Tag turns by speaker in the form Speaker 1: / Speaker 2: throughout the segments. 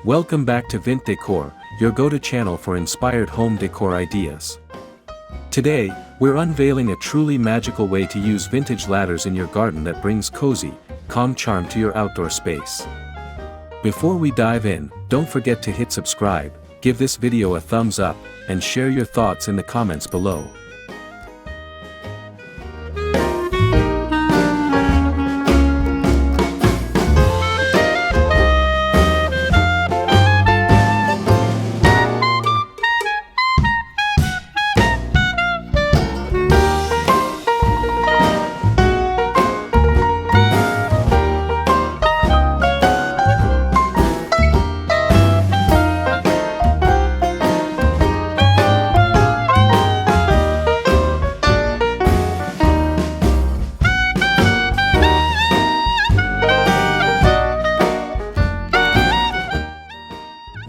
Speaker 1: Welcome back to Vint Decor, your go-to channel for inspired home decor ideas. Today, we're unveiling a truly magical way to use vintage ladders in your garden that brings cozy, calm charm to your outdoor space. Before we dive in, don't forget to hit subscribe, give this video a thumbs up, and share your thoughts in the comments below.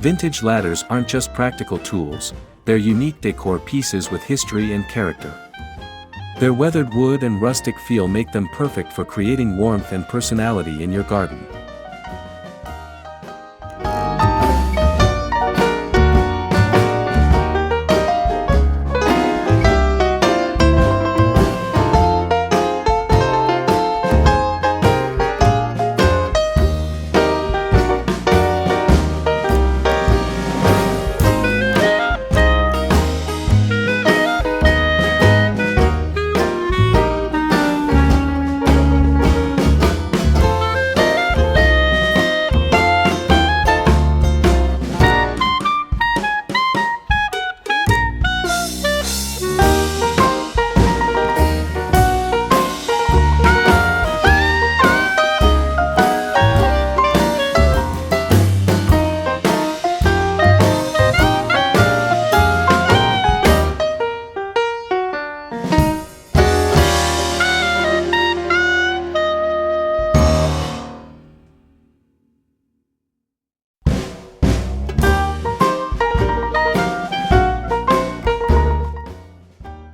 Speaker 1: Vintage ladders aren't just practical tools, they're unique decor pieces with history and character. Their weathered wood and rustic feel make them perfect for creating warmth and personality in your garden.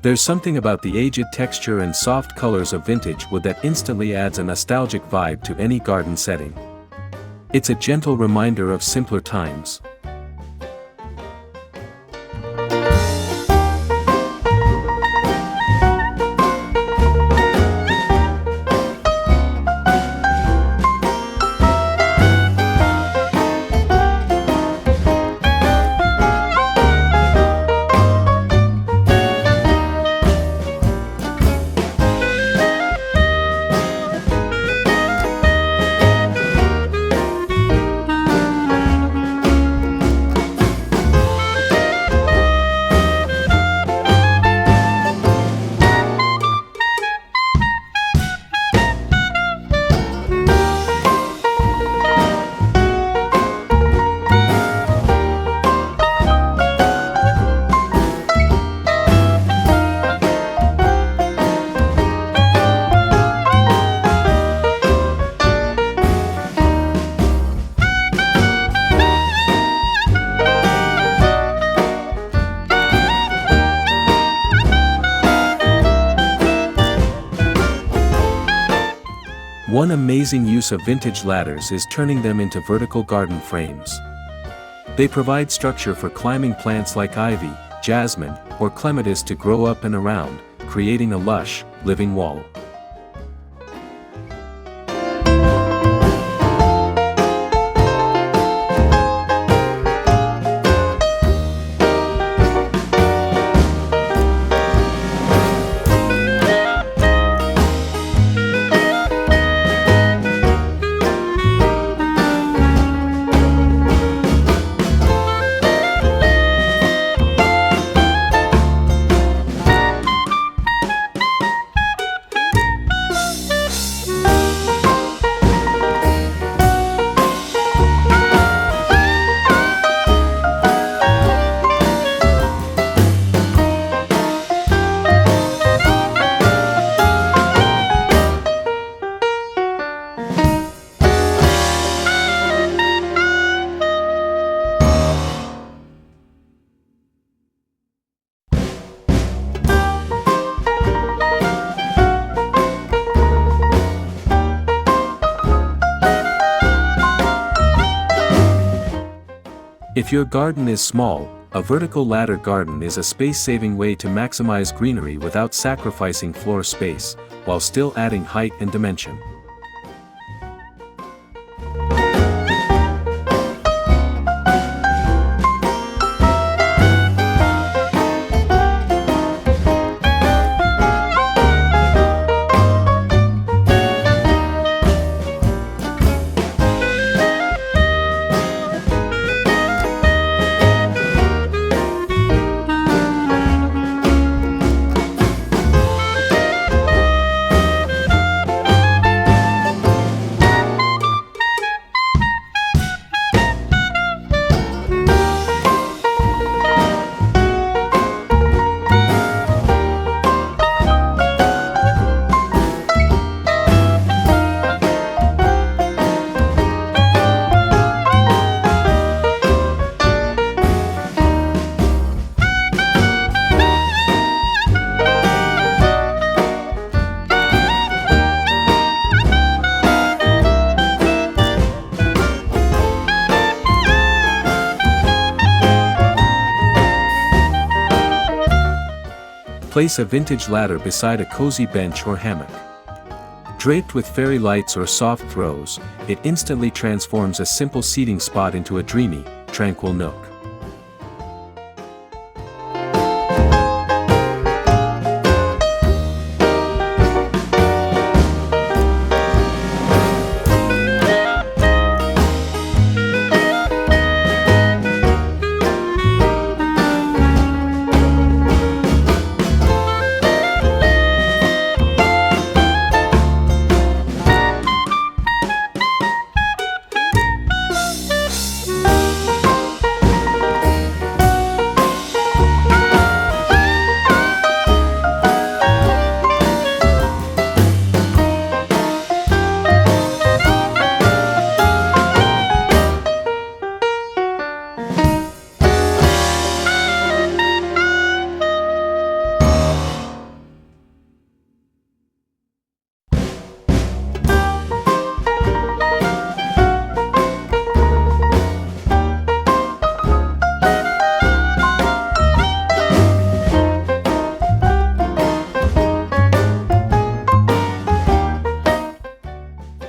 Speaker 1: There's something about the aged texture and soft colors of vintage wood that instantly adds a nostalgic vibe to any garden setting. It's a gentle reminder of simpler times. One amazing use of vintage ladders is turning them into vertical garden frames. They provide structure for climbing plants like ivy, jasmine, or clematis to grow up and around, creating a lush, living wall. If your garden is small, a vertical ladder garden is a space-saving way to maximize greenery without sacrificing floor space, while still adding height and dimension. Place a vintage ladder beside a cozy bench or hammock. Draped with fairy lights or soft throws, it instantly transforms a simple seating spot into a dreamy, tranquil nook.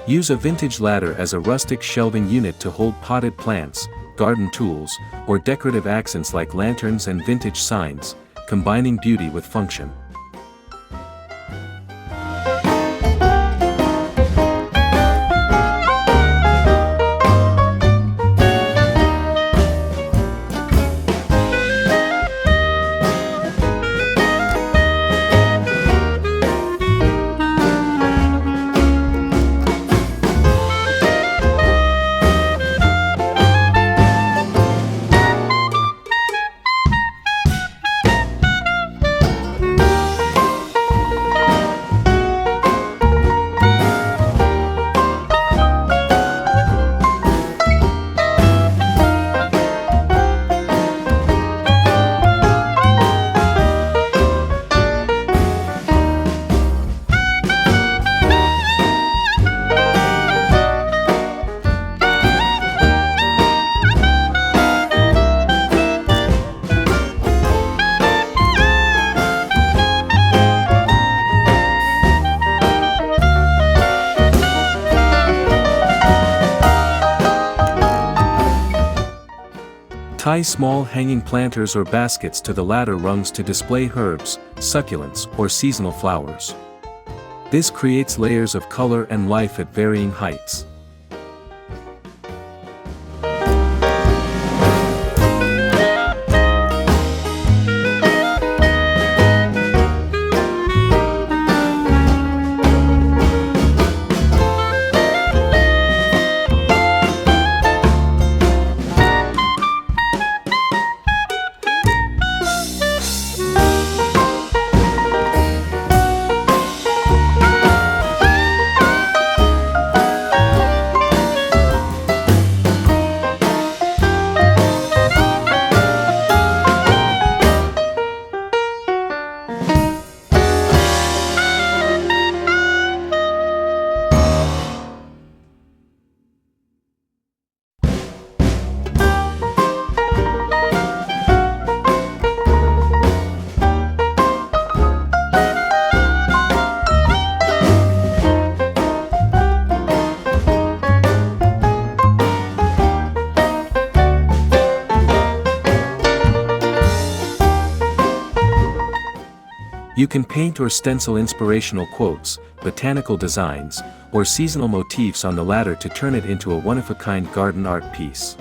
Speaker 1: Use a vintage ladder as a rustic shelving unit to hold potted plants, garden tools, or decorative accents like lanterns and vintage signs, combining beauty with function. Tie small hanging planters or baskets to the ladder rungs to display herbs, succulents, or seasonal flowers. This creates layers of color and life at varying heights. You can paint or stencil inspirational quotes, botanical designs, or seasonal motifs on the ladder to turn it into a one-of-a-kind garden art piece.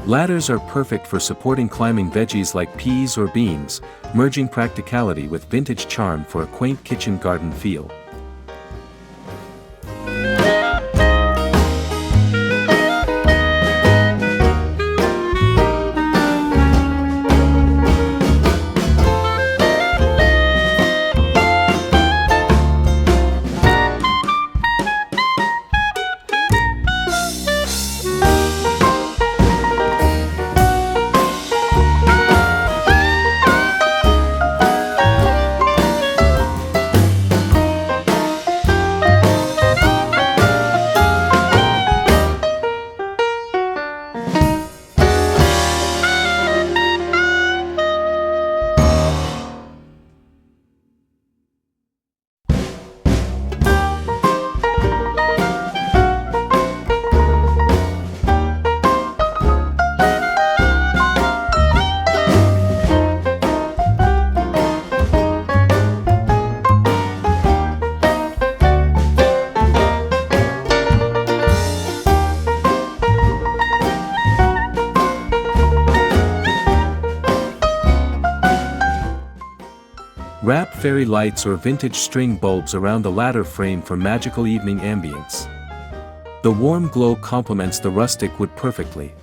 Speaker 1: Ladders are perfect for supporting climbing veggies like peas or beans, merging practicality with vintage charm for a quaint kitchen garden feel. Wrap fairy lights or vintage string bulbs around the ladder frame for magical evening ambience. The warm glow complements the rustic wood perfectly.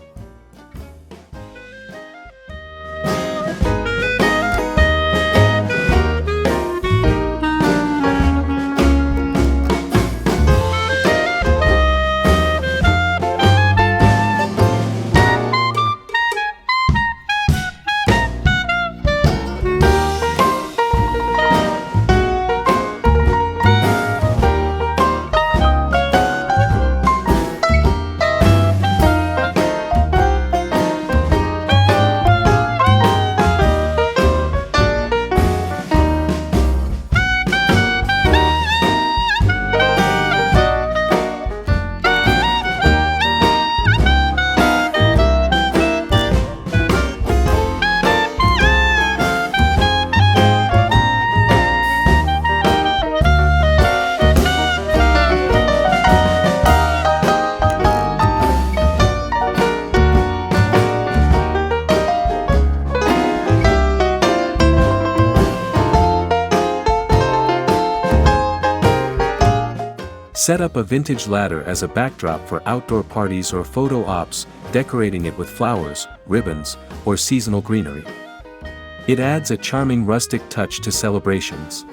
Speaker 1: Set up a vintage ladder as a backdrop for outdoor parties or photo ops, decorating it with flowers, ribbons, or seasonal greenery. It adds a charming rustic touch to celebrations.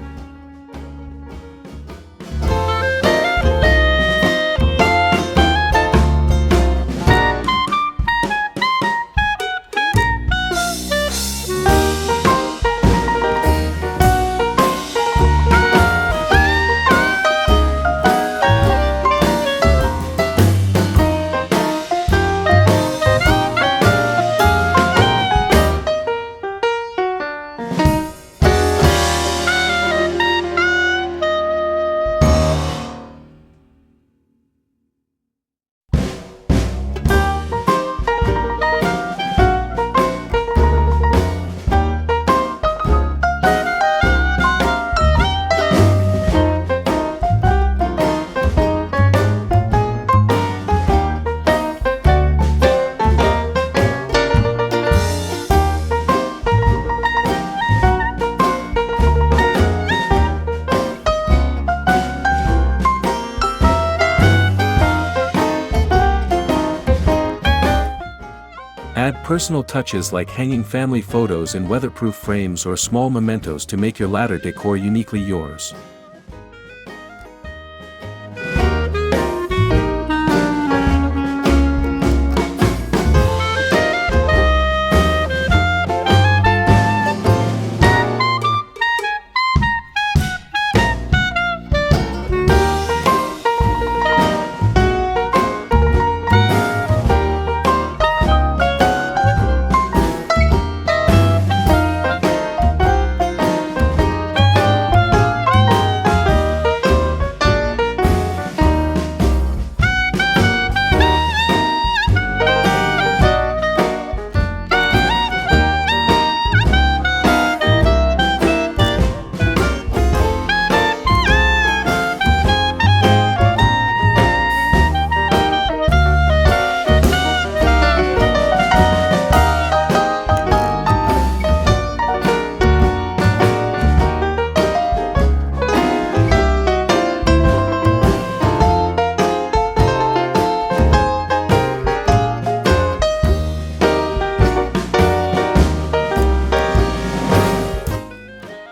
Speaker 1: Add personal touches like hanging family photos in weatherproof frames or small mementos to make your ladder decor uniquely yours.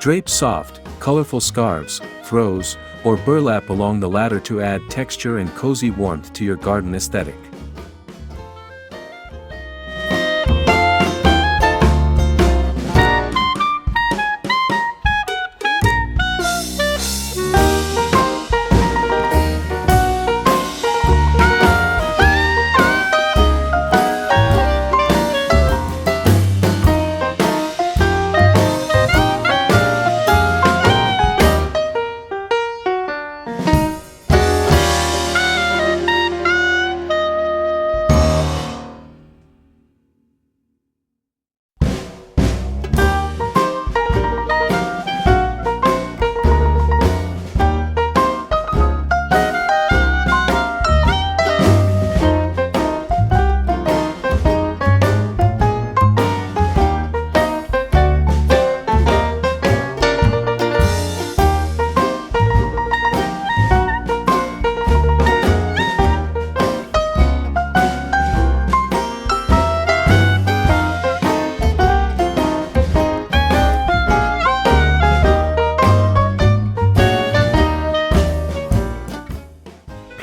Speaker 1: Drape soft, colorful scarves, throws, or burlap along the ladder to add texture and cozy warmth to your garden aesthetic.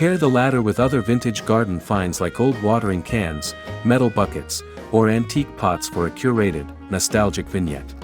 Speaker 1: Pair the ladder with other vintage garden finds like old watering cans, metal buckets, or antique pots for a curated, nostalgic vignette.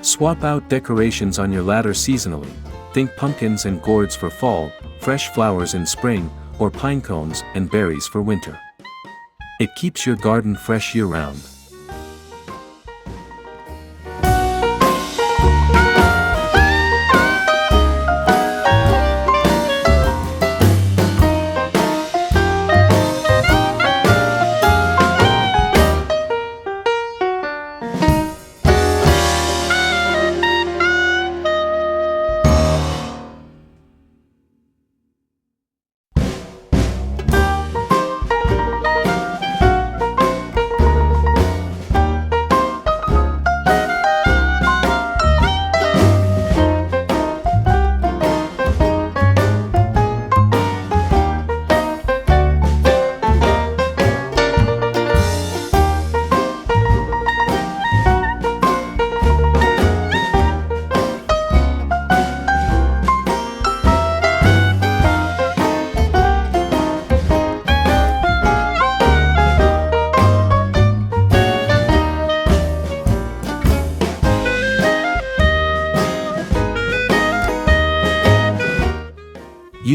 Speaker 1: Swap out decorations on your ladder seasonally. Think pumpkins and gourds for fall, fresh flowers in spring, or pine cones and berries for winter. It keeps your garden fresh year-round.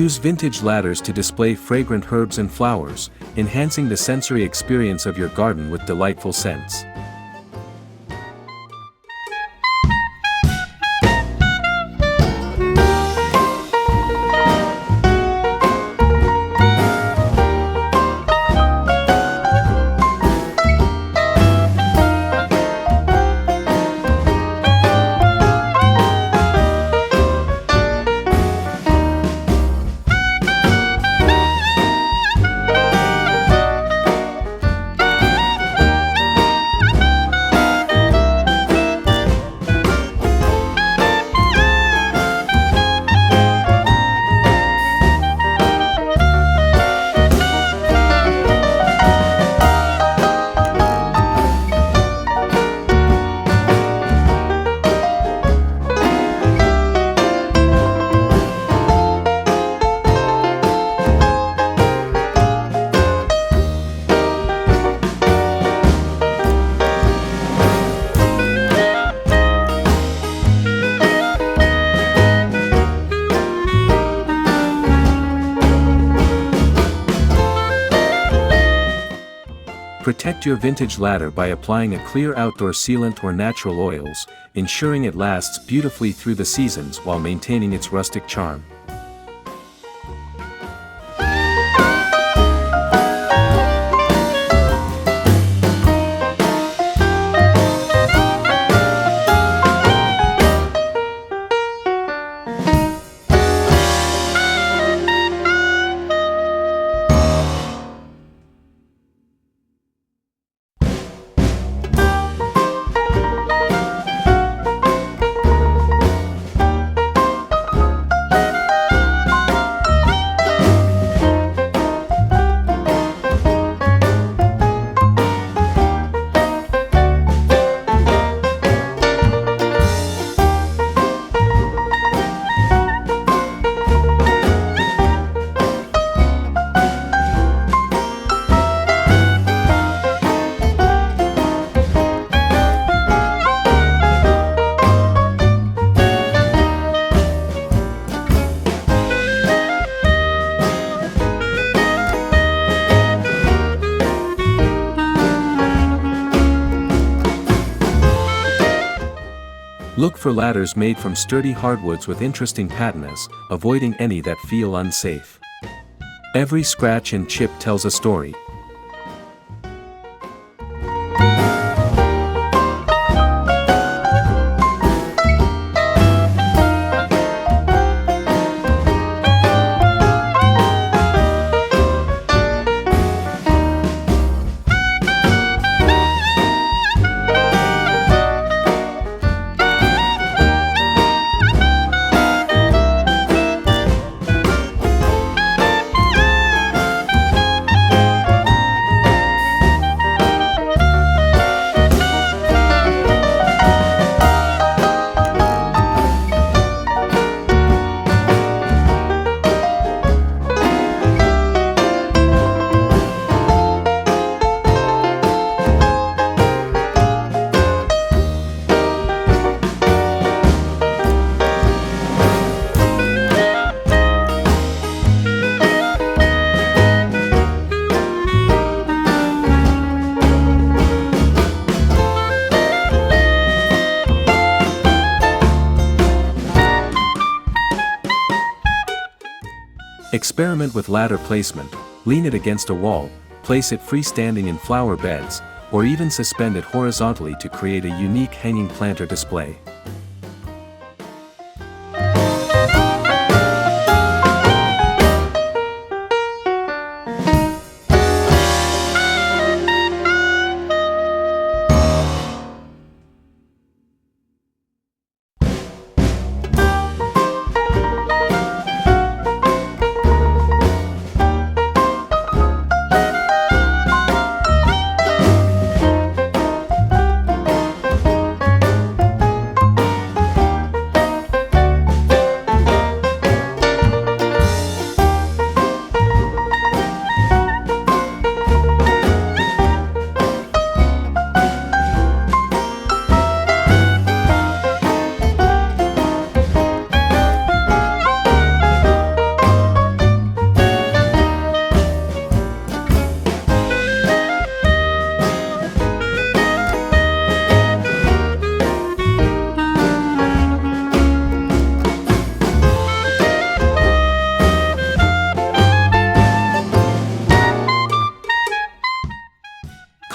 Speaker 1: Use vintage ladders to display fragrant herbs and flowers, enhancing the sensory experience of your garden with delightful scents. Protect your vintage ladder by applying a clear outdoor sealant or natural oils, ensuring it lasts beautifully through the seasons while maintaining its rustic charm. Look for ladders made from sturdy hardwoods with interesting patinas, avoiding any that feel unsafe. Every scratch and chip tells a story. Experiment with ladder placement, lean it against a wall, place it freestanding in flower beds, or even suspend it horizontally to create a unique hanging planter display.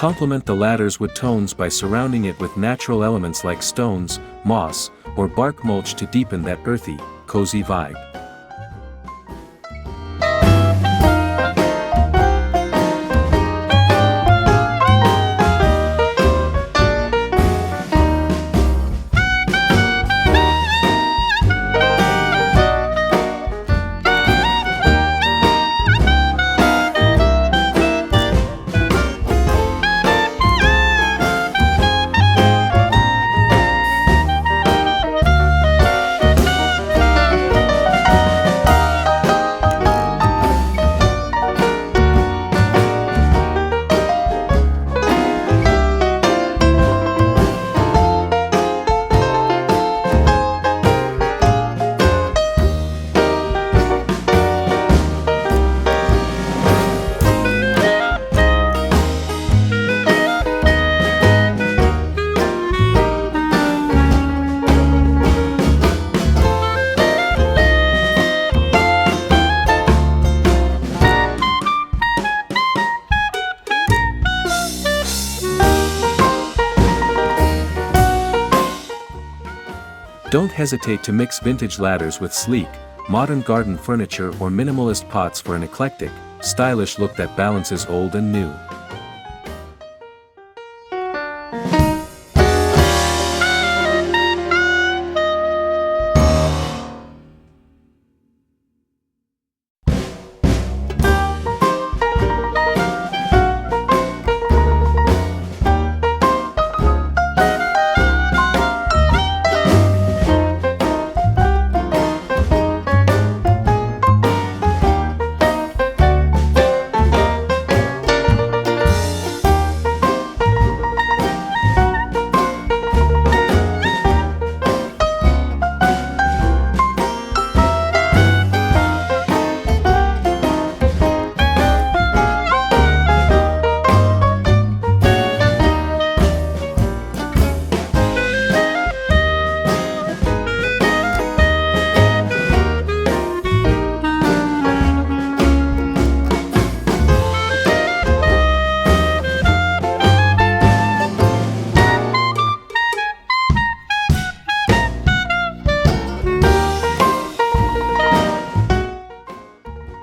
Speaker 1: Complement the ladder's wood tones by surrounding it with natural elements like stones, moss, or bark mulch to deepen that earthy, cozy vibe. Don't hesitate to mix vintage ladders with sleek, modern garden furniture or minimalist pots for an eclectic, stylish look that balances old and new.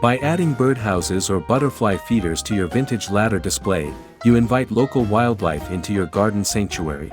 Speaker 1: By adding birdhouses or butterfly feeders to your vintage ladder display, you invite local wildlife into your garden sanctuary.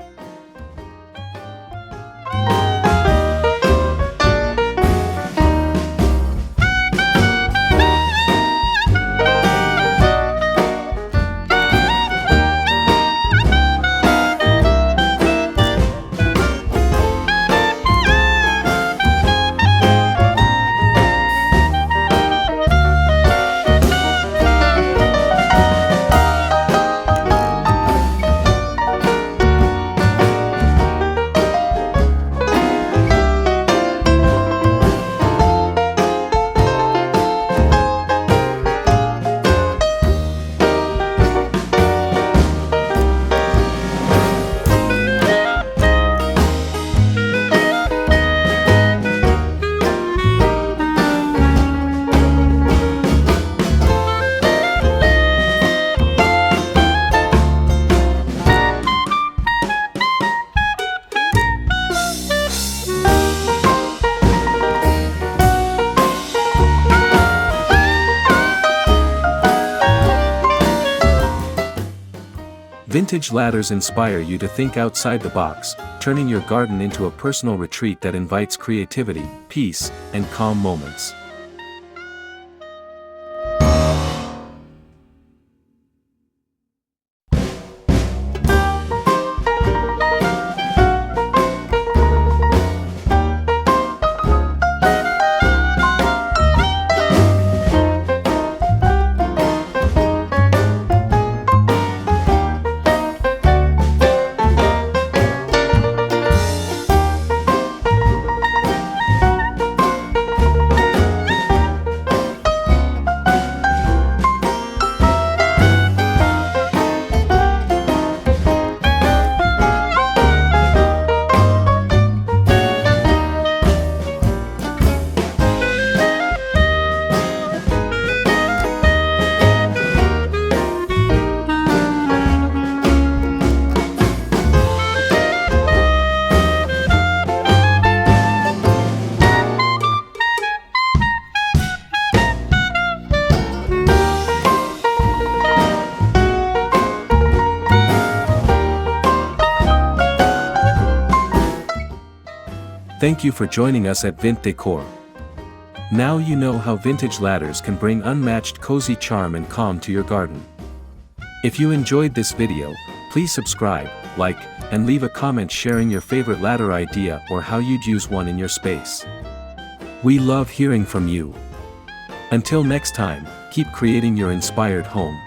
Speaker 1: Vintage ladders inspire you to think outside the box, turning your garden into a personal retreat that invites creativity, peace, and calm moments. Thank you for joining us at Vint Decor. Now you know how vintage ladders can bring unmatched cozy charm and calm to your garden. If you enjoyed this video, please subscribe, like, and leave a comment sharing your favorite ladder idea or how you'd use one in your space. We love hearing from you. Until next time, keep creating your inspired home.